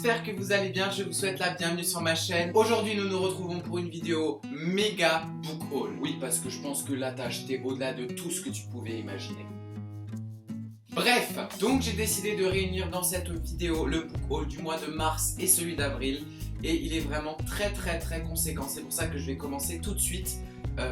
j'espère que vous allez bien, je vous souhaite la bienvenue sur ma chaîne. Aujourd'hui nous nous retrouvons pour une vidéo méga book haul. Oui, parce que je pense que là t'as acheté au-delà de tout ce que tu pouvais imaginer. Bref, donc j'ai décidé de réunir dans cette vidéo le book haul du mois de mars et celui d'avril. Et il est vraiment très conséquent, c'est pour ça que je vais commencer tout de suite.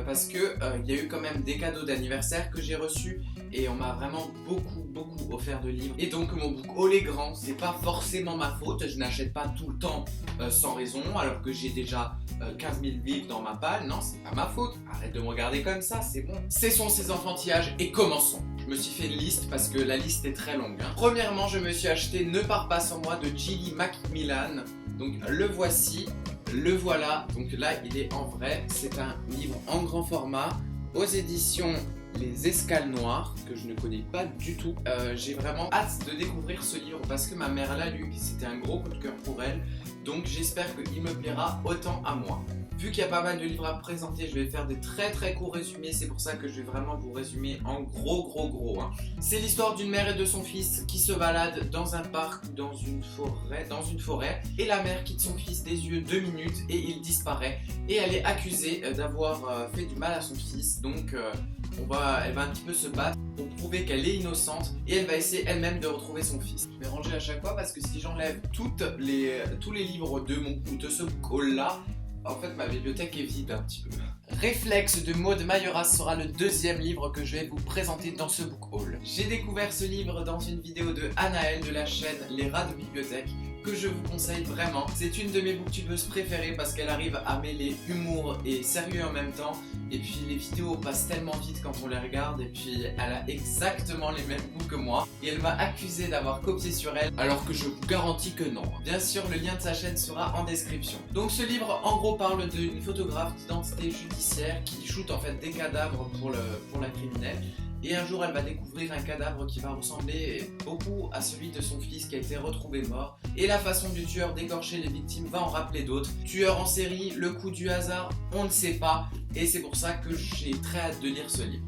Parce que il y a eu quand même des cadeaux d'anniversaire que j'ai reçus et on m'a vraiment beaucoup offert de livres. Et donc mon book haul est grand, c'est pas forcément ma faute, je n'achète pas tout le temps sans raison alors que j'ai déjà 15 000 livres dans ma palle. Non, c'est pas ma faute, arrête de me regarder comme ça, c'est bon. Cessons ces enfantillages et commençons. Je me suis fait une liste parce que la liste est très longue. Premièrement, je me suis acheté Ne pars pas sans moi de Gilly Macmillan. Donc le voici. Le voilà, donc là il est en vrai, c'est un livre en grand format aux éditions Les Escales Noires que je ne connais pas du tout. J'ai vraiment hâte de découvrir ce livre parce que ma mère l'a lu, c'était un gros coup de cœur pour elle, donc j'espère qu'il me plaira autant à moi. Vu qu'il y a pas mal de livres à présenter, je vais faire des très courts résumés, c'est pour ça que je vais vraiment vous résumer en gros. C'est l'histoire d'une mère et de son fils qui se baladent dans un parc ou dans une forêt, et la mère quitte son fils des yeux 2 minutes et il disparaît, et elle est accusée d'avoir fait du mal à son fils, donc elle va un petit peu se battre pour prouver qu'elle est innocente et elle va essayer elle-même de retrouver son fils. Je vais ranger à chaque fois parce que si j'enlève tous les livres de ce haul là, en fait, ma bibliothèque est vide un petit peu. Réflexe de Maud Mayoras sera le deuxième livre que je vais vous présenter dans ce book haul. J'ai découvert ce livre dans une vidéo de Anaël de la chaîne Les Rats de Bibliothèque que je vous conseille vraiment. C'est une de mes booktubeuses préférées parce qu'elle arrive à mêler humour et sérieux en même temps. Et puis les vidéos passent tellement vite quand on les regarde et puis elle a exactement les mêmes goûts que moi. Et elle m'a accusé d'avoir copié sur elle alors que je vous garantis que non. Bien sûr, le lien de sa chaîne sera en description. Donc ce livre en gros parle d'une photographe d'identité judiciaire qui shoot en fait des cadavres pour la criminelle. Et un jour elle va découvrir un cadavre qui va ressembler beaucoup à celui de son fils qui a été retrouvé mort. Et la façon du tueur d'écorcher les victimes va en rappeler d'autres. Tueur en série, le coup du hasard, on ne sait pas. Et c'est pour ça que j'ai très hâte de lire ce livre.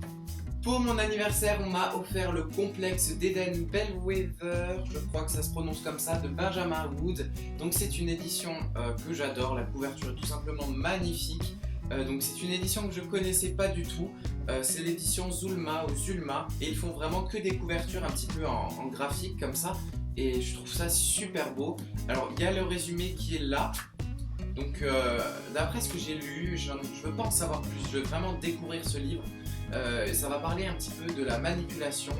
Pour mon anniversaire, on m'a offert le complexe d'Eden Bellwether, je crois que ça se prononce comme ça, de Benjamin Wood. Donc c'est une édition que j'adore, la couverture est tout simplement magnifique. Donc c'est une édition que je connaissais pas du tout, c'est l'édition Zulma et ils font vraiment que des couvertures un petit peu en graphique comme ça et je trouve ça super beau. Alors il y a le résumé qui est là, donc d'après ce que j'ai lu, je veux pas en savoir plus, je veux vraiment découvrir ce livre. Ça va parler un petit peu de la manipulation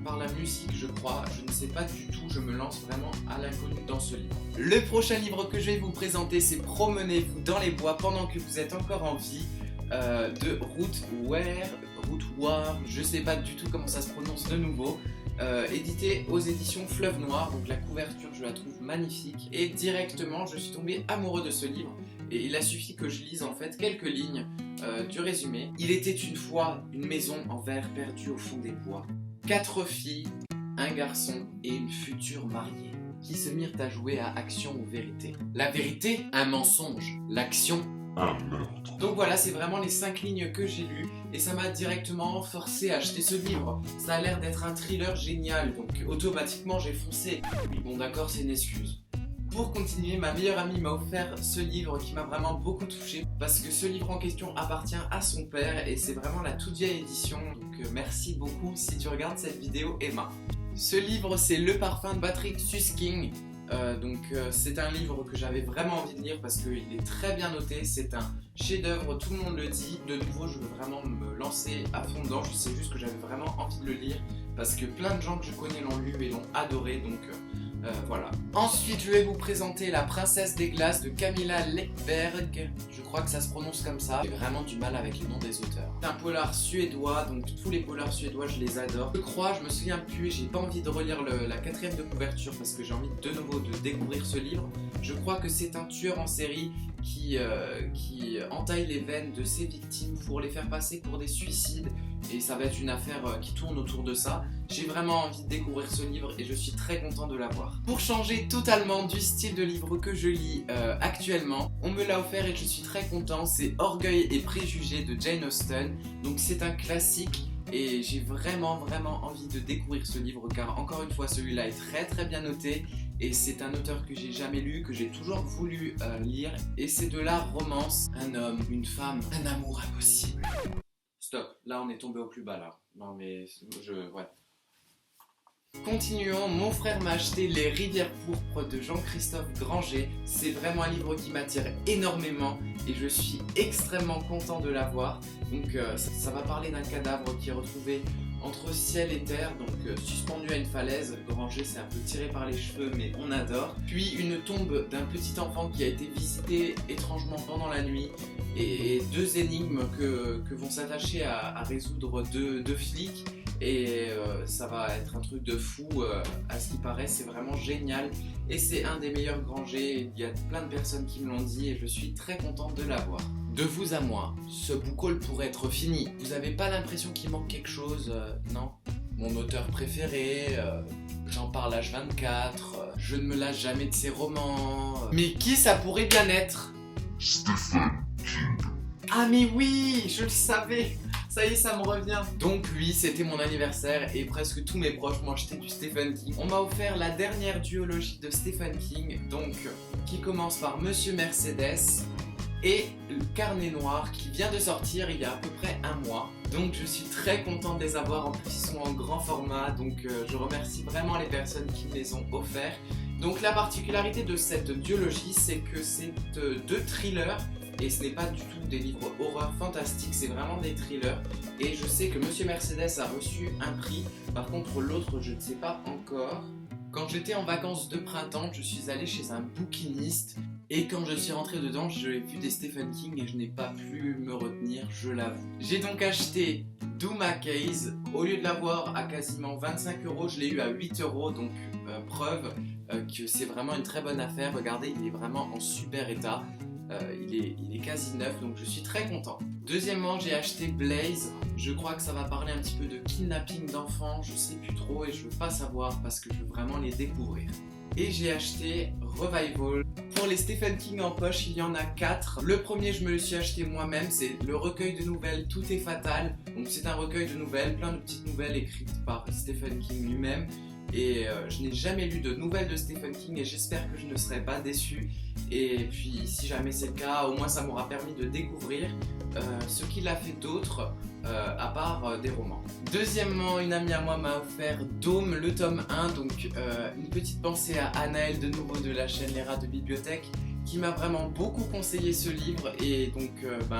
par la musique, je crois. Je ne sais pas du tout, je me lance vraiment à l'inconnu dans ce livre. Le prochain livre que je vais vous présenter, c'est Promenez-vous dans les bois pendant que vous êtes encore en vie de Ruth Ware, je sais pas du tout comment ça se prononce de nouveau. Édité aux éditions Fleuve Noir, donc la couverture je la trouve magnifique et directement je suis tombé amoureux de ce livre et il a suffi que je lise en fait quelques lignes du résumé. Il était une fois une maison en verre perdue au fond des bois. 4 filles, un garçon et une future mariée qui se mirent à jouer à action ou vérité. La vérité, un mensonge. L'action, un meurtre. Donc voilà, c'est vraiment les 5 lignes que j'ai lues et ça m'a directement forcé à acheter ce livre. Ça a l'air d'être un thriller génial, donc automatiquement j'ai foncé. Oui bon d'accord, c'est une excuse. Pour continuer, ma meilleure amie m'a offert ce livre qui m'a vraiment beaucoup touché parce que ce livre en question appartient à son père et c'est vraiment la toute vieille édition, donc merci beaucoup si tu regardes cette vidéo Emma. Ce livre c'est Le Parfum de Patrick Süskind. C'est un livre que j'avais vraiment envie de lire parce qu'il est très bien noté, c'est un chef-d'œuvre, tout le monde le dit. De nouveau, je veux vraiment me lancer à fond dedans, je sais juste que j'avais vraiment envie de le lire parce que plein de gens que je connais l'ont lu et l'ont adoré, donc voilà. Ensuite, je vais vous présenter La Princesse des Glaces de Camilla Läckberg. Je crois que ça se prononce comme ça. J'ai vraiment du mal avec le nom des auteurs. C'est un polar suédois, donc tous les polars suédois, je les adore. Je crois, je me souviens plus, j'ai pas envie de relire la 4e de couverture parce que j'ai envie de nouveau de découvrir ce livre. Je crois que c'est un tueur en série qui entaille les veines de ses victimes pour les faire passer pour des suicides et ça va être une affaire qui tourne autour de ça. J'ai vraiment envie de découvrir ce livre et je suis très content de l'avoir. Pour changer totalement du style de livre que je lis actuellement, on me l'a offert et je suis très content, c'est Orgueil et Préjugés de Jane Austen. Donc c'est un classique et j'ai vraiment envie de découvrir ce livre car encore une fois celui-là est très bien noté et c'est un auteur que j'ai jamais lu, que j'ai toujours voulu lire, et c'est de la romance. Un homme, une femme, un amour impossible. Stop, là on est tombé au plus bas là. Non mais ouais. Continuons, mon frère m'a acheté Les Rivières pourpres de Jean-Christophe Granger. C'est vraiment un livre qui m'attire énormément et je suis extrêmement content de l'avoir. Donc ça va parler d'un cadavre qui est retrouvé entre ciel et terre, donc suspendu à une falaise. Granger, c'est un peu tiré par les cheveux mais on adore. Puis une tombe d'un petit enfant qui a été visité étrangement pendant la nuit et deux énigmes que vont s'attacher à résoudre deux flics. Et ça va être un truc de fou, à ce qui paraît, c'est vraiment génial. Et c'est un des meilleurs Granger, il y a plein de personnes qui me l'ont dit et je suis très contente de l'avoir. De vous à moi, ce book haul pourrait être fini. Vous avez pas l'impression qu'il manque quelque chose, non? Mon auteur préféré, j'en parle H24, je ne me lasse jamais de ses romans. Mais qui ça pourrait bien être? Stephen King. Ah mais oui, je le savais! Ça y est, ça me revient. Donc oui, c'était mon anniversaire et presque tous mes proches m'ont acheté du Stephen King. On m'a offert la dernière duologie de Stephen King, donc qui commence par Monsieur Mercedes et le Carnet Noir qui vient de sortir il y a à peu près un mois. Donc je suis très content de les avoir, en plus ils sont en grand format, donc je remercie vraiment les personnes qui me les ont offerts. Donc la particularité de cette duologie, c'est que c'est deux thrillers. Et ce n'est pas du tout des livres horreur fantastiques, c'est vraiment des thrillers. Et je sais que Monsieur Mercedes a reçu un prix, par contre l'autre je ne sais pas encore. Quand j'étais en vacances de printemps, je suis allé chez un bouquiniste et quand je suis rentré dedans, j'ai vu des Stephen King et je n'ai pas pu me retenir, je l'avoue. J'ai donc acheté Douma Case, au lieu de l'avoir à quasiment 25 €, je l'ai eu à 8 €, donc preuve que c'est vraiment une très bonne affaire. Regardez, il est vraiment en super état. Il est quasi neuf, donc je suis très content. Deuxièmement, j'ai acheté Blaze. Je crois que ça va parler un petit peu de kidnapping d'enfants, je sais plus trop et je veux pas savoir parce que je veux vraiment les découvrir. Et j'ai acheté Revival. Pour les Stephen King en poche, il y en a 4. Le premier, je me le suis acheté moi-même, c'est le recueil de nouvelles Tout est fatal. Donc c'est un recueil de nouvelles, plein de petites nouvelles écrites par Stephen King lui-même. Et je n'ai jamais lu de nouvelles de Stephen King et j'espère que je ne serai pas déçu. Et puis si jamais c'est le cas, au moins ça m'aura permis de découvrir ce qu'il a fait d'autre à part des romans. Deuxièmement, une amie à moi m'a offert Dôme, le tome 1, donc une petite pensée à Anaël de nouveau de la chaîne Les Rats de Bibliothèque qui m'a vraiment beaucoup conseillé ce livre et donc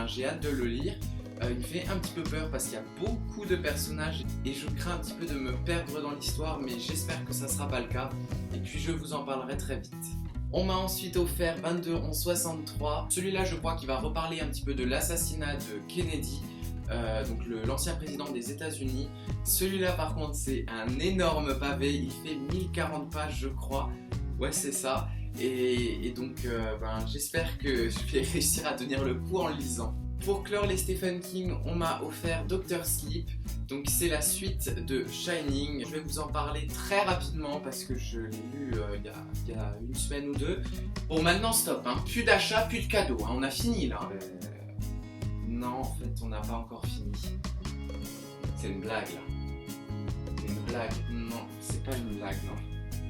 j'ai hâte de le lire. Il me fait un petit peu peur parce qu'il y a beaucoup de personnages et je crains un petit peu de me perdre dans l'histoire, mais j'espère que ça sera pas le cas et puis je vous en parlerai très vite. On m'a ensuite offert 22-11-63. Celui-là, je crois qu'il va reparler un petit peu de l'assassinat de Kennedy, donc l'ancien président des États-Unis. Celui-là, par contre, c'est un énorme pavé. Il fait 1040 pages, je crois. Ouais, c'est ça. Et donc, j'espère que je vais réussir à tenir le coup en le lisant. Pour clore les Stephen King, on m'a offert Dr. Sleep, donc c'est la suite de Shining. Je vais vous en parler très rapidement parce que je l'ai lu il y a une semaine ou deux. Bon, maintenant stop, hein. Plus d'achat, plus de cadeaux, hein. On a fini là. Non, en fait, on n'a pas encore fini. C'est une blague là. C'est une blague. Non, c'est pas une blague, non.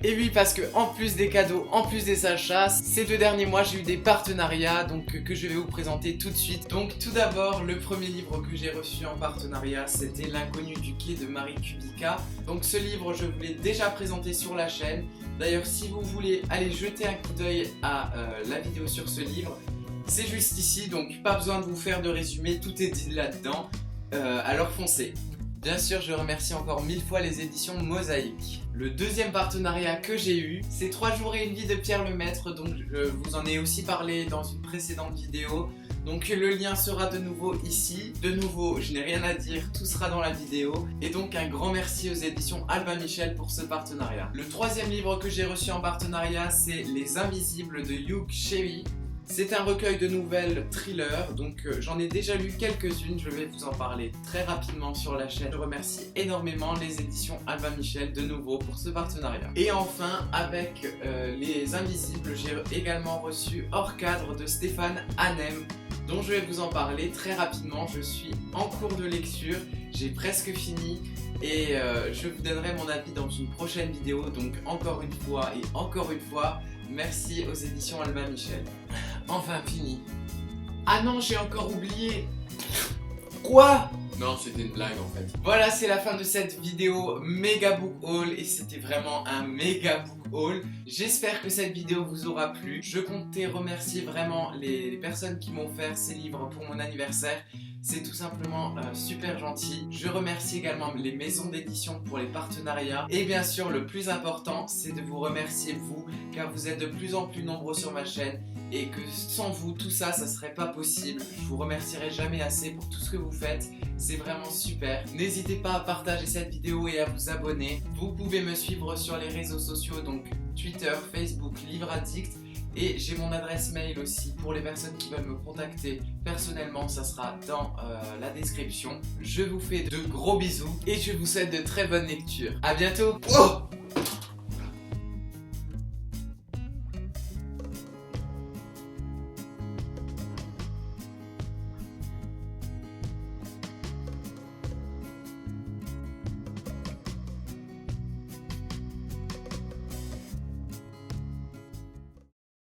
Et oui, parce que en plus des cadeaux, en plus des achats, ces 2 derniers mois j'ai eu des partenariats donc que je vais vous présenter tout de suite. Donc tout d'abord, le premier livre que j'ai reçu en partenariat, c'était L'inconnu du quai de Marie Kubica. Donc ce livre, je vous l'ai déjà présenté sur la chaîne. D'ailleurs, si vous voulez aller jeter un coup d'œil à la vidéo sur ce livre, c'est juste ici, donc pas besoin de vous faire de résumé, tout est dit là-dedans. Alors foncez. Bien sûr, je remercie encore 1000 fois les éditions Mosaïque. Le deuxième partenariat que j'ai eu, c'est 3 jours et une vie de Pierre Lemaitre, donc je vous en ai aussi parlé dans une précédente vidéo. Donc le lien sera de nouveau ici. De nouveau, je n'ai rien à dire, tout sera dans la vidéo. Et donc un grand merci aux éditions Albin Michel pour ce partenariat. Le troisième livre que j'ai reçu en partenariat, c'est Les Invisibles de Hugh Sherry. C'est un recueil de nouvelles thriller, donc j'en ai déjà lu quelques-unes, je vais vous en parler très rapidement sur la chaîne. Je remercie énormément les éditions Albin Michel de nouveau pour ce partenariat. Et enfin, avec Les Invisibles, j'ai également reçu Hors cadre de Stéphane Hanem. dont je vais vous en parler très rapidement. Je suis en cours de lecture, j'ai presque fini et je vous donnerai mon avis dans une prochaine vidéo. Donc encore une fois, merci aux éditions Albin Michel. Enfin fini. Ah non, j'ai encore oublié. Quoi ? Non, c'était une blague en fait. Voilà, c'est la fin de cette vidéo méga book haul et c'était vraiment un méga book haul. J'espère que cette vidéo vous aura plu. Je comptais remercier vraiment les personnes qui m'ont offert ces livres pour mon anniversaire. C'est tout simplement super gentil. Je remercie également les maisons d'édition pour les partenariats. Et bien sûr, le plus important, c'est de vous remercier vous, car vous êtes de plus en plus nombreux sur ma chaîne. Et que sans vous, tout ça, ça serait pas possible. Je vous remercierai jamais assez pour tout ce que vous faites. C'est vraiment super. N'hésitez pas à partager cette vidéo et à vous abonner. Vous pouvez me suivre sur les réseaux sociaux, donc Twitter, Facebook, Livre Addict. Et j'ai mon adresse mail aussi pour les personnes qui veulent me contacter personnellement, ça sera dans la description. Je vous fais de gros bisous et je vous souhaite de très bonnes lectures. A bientôt. Oh